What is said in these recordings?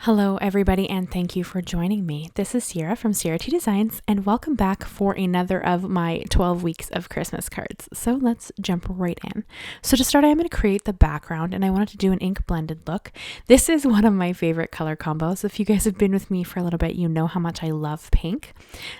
Hello everybody, and thank you for joining me. This is Ciara from Ciara T Designs, and welcome back for another of my 12 weeks of Christmas cards. So let's jump right in. So to start, I'm going to create the background, and I wanted to do an ink blended look. This is one of my favorite color combos. If you guys have been with me for a little bit, you know how much I love pink.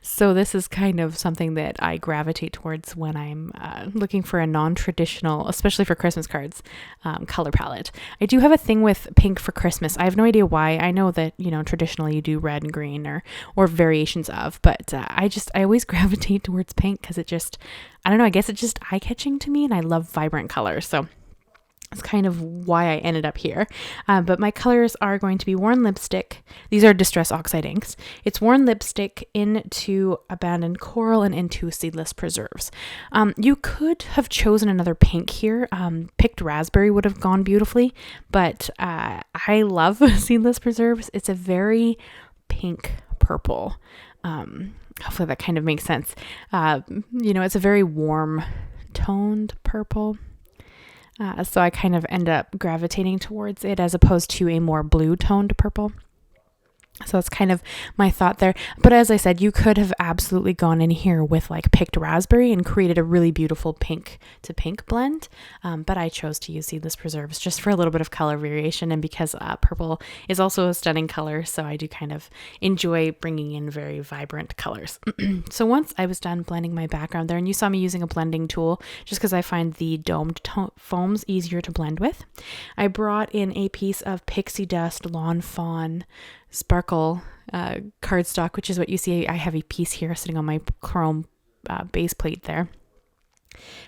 So this is kind of something that I gravitate towards when I'm looking for a non-traditional, especially for Christmas cards, color palette. I do have a thing with pink for Christmas. I have no idea why. I know that, you know, traditionally you do red and green or variations of, but I always gravitate towards pink because it just, I don't know, I guess it's just eye-catching to me, and I love vibrant colors. So that's kind of why I ended up here. But my colors are going to be Worn Lipstick. These are Distress Oxide inks. It's Worn Lipstick into Abandoned Coral and into Seedless Preserves. You could have chosen another pink here. Picked Raspberry would have gone beautifully, but I love Seedless Preserves. It's a very pink purple. Hopefully that kind of makes sense. It's a very warm toned purple. So I kind of end up gravitating towards it as opposed to a more blue toned purple. So that's kind of my thought there. But as I said, you could have absolutely gone in here with like picked Raspberry and created a really beautiful pink to pink blend. But I chose to use Seedless Preserves just for a little bit of color variation, and because purple is also a stunning color. So I do kind of enjoy bringing in very vibrant colors. So once I was done blending my background there, and you saw me using a blending tool just because I find the domed foams easier to blend with, I brought in a piece of Pixie Dust Lawn Fawn Sparkle cardstock, which is what you see. I have a piece here sitting on my chrome base plate there.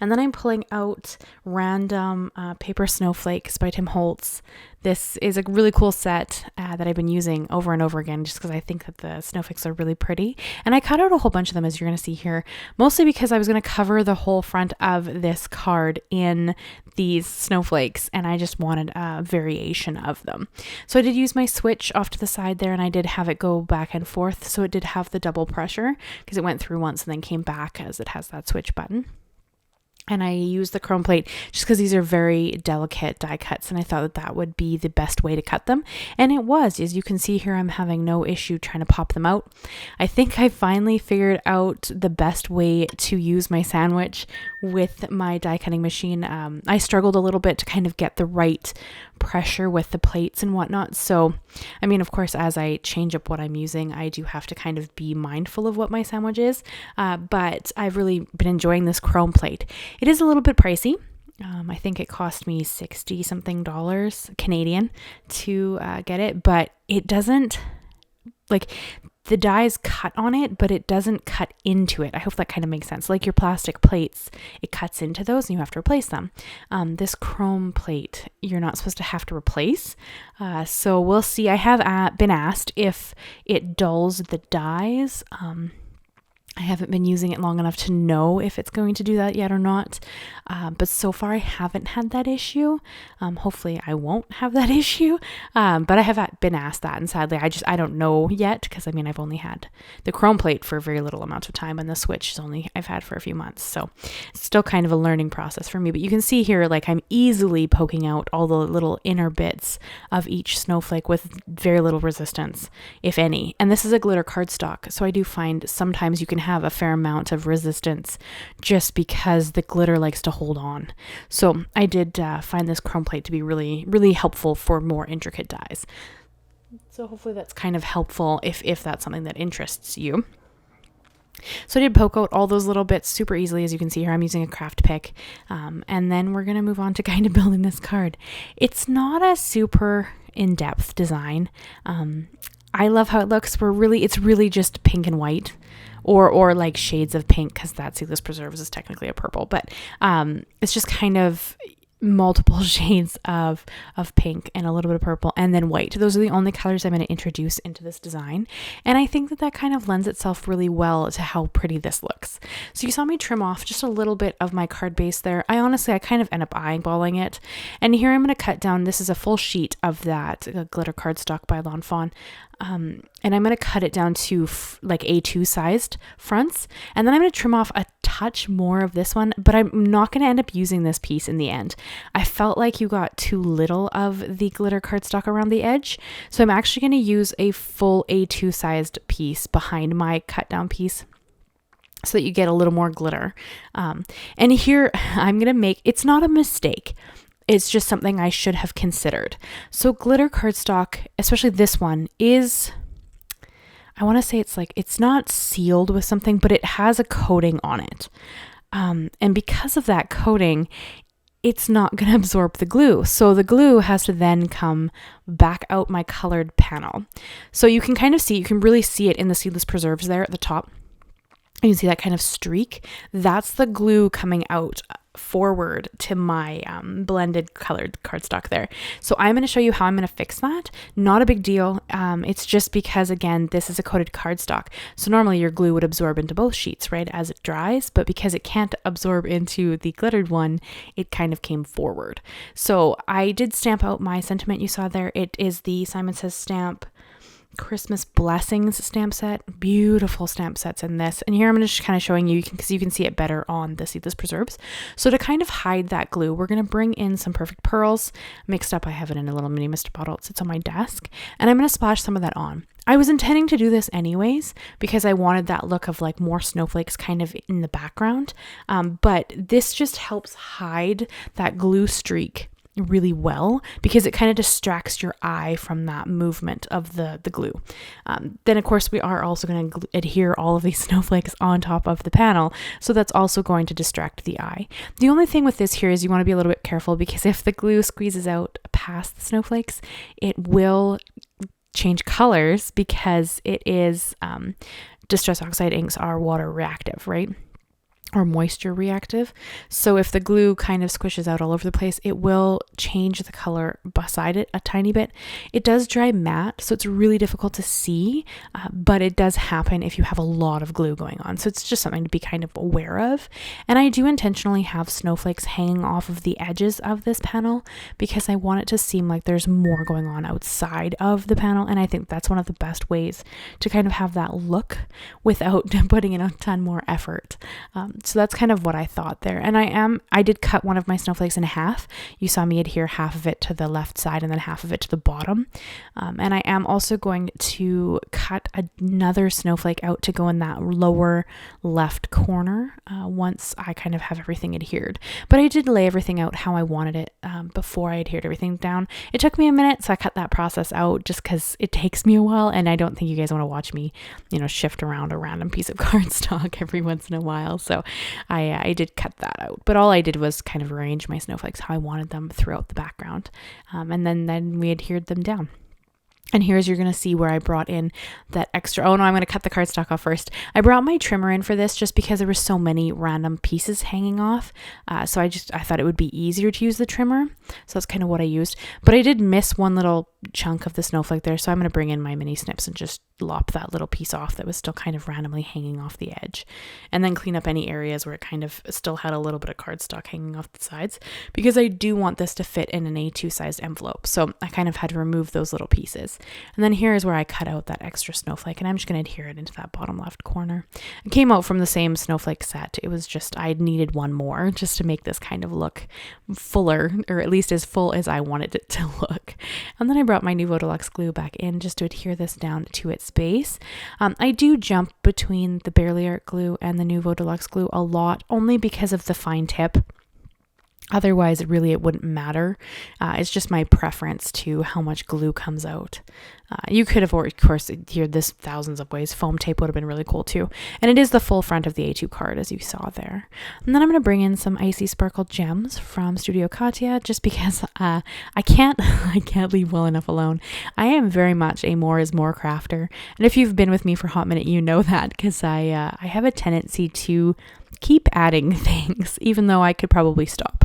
And then I'm pulling out random paper snowflakes by Tim Holtz. This is a really cool set that I've been using over and over again just because I think that the snowflakes are really pretty. And I cut out a whole bunch of them, as you're going to see here, mostly because I was going to cover the whole front of this card in these snowflakes, and I just wanted a variation of them. So I did use my switch off to the side there, and I did have it go back and forth. So it did have the double pressure because it went through once and then came back, as it has that switch button. And I used the chrome plate just because these are very delicate die cuts, and I thought that that would be the best way to cut them. And it was. As you can see here, I'm having no issue trying to pop them out. I think I finally figured out the best way to use my sandwich with my die cutting machine. I struggled a little bit to kind of get the right pressure with the plates and whatnot. So, I mean, of course, as I change up what I'm using, I do have to kind of be mindful of what my sandwich is. But I've really been enjoying this chrome plate. It is a little bit pricey. I think it cost me $60 something Canadian to get it, but it doesn't, like, the die is cut on it, but it doesn't cut into it. I hope that kind of makes sense. Like your plastic plates, it cuts into those and you have to replace them. This chrome plate, you're not supposed to have to replace. So we'll see. I have been asked if it dulls the dies. I haven't been using it long enough to know if it's going to do that yet or not. But so far I haven't had that issue. Hopefully I won't have that issue. But I have been asked that, and sadly I don't know yet, because I mean, I've only had the chrome plate for a very little amount of time, and the switch is only I've had for a few months. So it's still kind of a learning process for me. But you can see here, like, I'm easily poking out all the little inner bits of each snowflake with very little resistance, if any. And this is a glitter cardstock, so I do find sometimes you can have a fair amount of resistance just because the glitter likes to hold on. So I did find this chrome plate to be really, really helpful for more intricate dies. So hopefully that's kind of helpful if that's something that interests you. So I did poke out all those little bits super easily. As you can see here, I'm using a craft pick. And then we're going to move on to kind of building this card. It's not a super in-depth design. I love how it looks. It's really just pink and white, or like shades of pink, because that Seedless Preserves is technically a purple, but it's just kind of multiple shades of pink and a little bit of purple and then white. Those are the only colors I'm going to introduce into this design, and I think that kind of lends itself really well to how pretty this looks. So you saw me trim off just a little bit of my card base there. I kind of end up eyeballing it, and here I'm going to cut down. This is a full sheet of that glitter cardstock by Lawn Fawn. And I'm going to cut it down to like A2 sized fronts. And then I'm going to trim off a touch more of this one, but I'm not going to end up using this piece in the end. I felt like you got too little of the glitter cardstock around the edge. So I'm actually going to use a full A2 sized piece behind my cut down piece, so that you get a little more glitter. And here I'm going to make, it's not a mistake. It's just something I should have considered. So glitter cardstock, especially this one, is, I want to say it's like, it's not sealed with something, but it has a coating on it. And because of that coating, it's not going to absorb the glue. So the glue has to then come back out my colored panel. So you can kind of see, you can really see it in the Seedless preserves there at the top. You can see that kind of streak. That's the glue coming out forward to my blended colored cardstock there. So I'm going to show you how I'm going to fix that. Not a big deal. It's just because, again, this is a coated cardstock. So normally your glue would absorb into both sheets, right, as it dries. But because it can't absorb into the glittered one, it kind of came forward. So I did stamp out my sentiment you saw there. It is the Simon Says Stamp Christmas Blessings stamp set. Beautiful stamp sets in this. And here I'm just kind of showing you, because you can see it better on the Seedless preserves. So to kind of hide that glue, we're going to bring in some Perfect Pearls mixed up. I have it in a little mini mist bottle. It sits on my desk, and I'm going to splash some of that on. I was intending to do this anyways because I wanted that look of like more snowflakes kind of in the background. But this just helps hide that glue streak really well, because it kind of distracts your eye from that movement of the glue. Then of course we are also going to adhere all of these snowflakes on top of the panel, so that's also going to distract the eye. The only thing with this here is you want to be a little bit careful, because if the glue squeezes out past the snowflakes, it will change colors, because it is Distress Oxide inks are water reactive, right? Or moisture reactive. So if the glue kind of squishes out all over the place, it will change the color beside it a tiny bit. It does dry matte, so it's really difficult to see, but it does happen if you have a lot of glue going on. So it's just something to be kind of aware of. And I do intentionally have snowflakes hanging off of the edges of this panel, because I want it to seem like there's more going on outside of the panel. And I think that's one of the best ways to kind of have that look without putting in a ton more effort. So that's kind of what I thought there. And I did cut one of my snowflakes in half. You saw me adhere half of it to the left side and then half of it to the bottom. And I am also going to cut another snowflake out to go in that lower left corner once I kind of have everything adhered. But I did lay everything out how I wanted it before I adhered everything down. It took me a minute, so I cut that process out just because it takes me a while, and I don't think you guys want to watch me, shift around a random piece of cardstock every once in a while. So I did cut that out, but all I did was kind of arrange my snowflakes how I wanted them throughout the background. And then we adhered them down. And here's, you're going to see where I brought in that extra, oh no, I'm going to cut the cardstock off first. I brought my trimmer in for this just because there were so many random pieces hanging off. So I thought it would be easier to use the trimmer. So that's kind of what I used. But I did miss one little chunk of the snowflake there. So I'm going to bring in my mini snips and just lop that little piece off that was still kind of randomly hanging off the edge. And then clean up any areas where it kind of still had a little bit of cardstock hanging off the sides, because I do want this to fit in an A2 sized envelope. So I kind of had to remove those little pieces. And then here is where I cut out that extra snowflake, and I'm just going to adhere it into that bottom left corner. It came out from the same snowflake set. It was just, I needed one more just to make this kind of look fuller, or at least as full as I wanted it to look. And then I brought my Nuvo Deluxe glue back in just to adhere this down to its base. I do jump between the Barely Art glue and the Nuvo Deluxe glue a lot, only because of the fine tip. Otherwise, it wouldn't matter. It's just my preference to how much glue comes out. You could have, of course, adhered this thousands of ways. Foam tape would have been really cool too. And it is the full front of the A2 card, as you saw there. And then I'm going to bring in some icy sparkled gems from Studio Katia, just because I can't leave well enough alone. I am very much a more is more crafter. And if you've been with me for a hot minute, you know that, because I have a tendency to keep adding things, even though I could probably stop.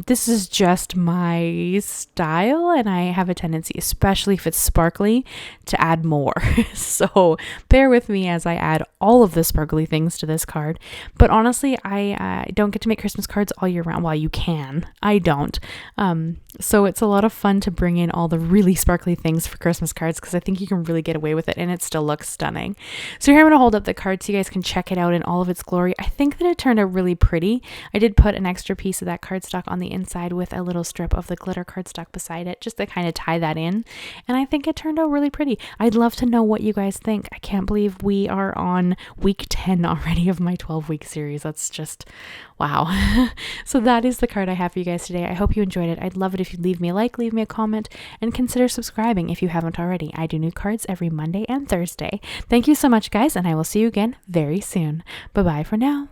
This is just my style, and I have a tendency, especially if it's sparkly, to add more. So bear with me as I add all of the sparkly things to this card. But honestly, I don't get to make Christmas cards all year round. Well, you can. I don't. So it's a lot of fun to bring in all the really sparkly things for Christmas cards, because I think you can really get away with it and it still looks stunning. So here I'm going to hold up the card so you guys can check it out in all of its glory. I think think that it turned out really pretty. I did put an extra piece of that cardstock on the inside with a little strip of the glitter cardstock beside it, just to kind of tie that in. And I think it turned out really pretty. I'd love to know what you guys think. I can't believe we are on week 10 already of my 12-week series. That's just wow. So that is the card I have for you guys today. I hope you enjoyed it. I'd love it if you'd leave me a like, leave me a comment, and consider subscribing if you haven't already. I do new cards every Monday and Thursday. Thank you so much, guys, and I will see you again very soon. Bye-bye for now.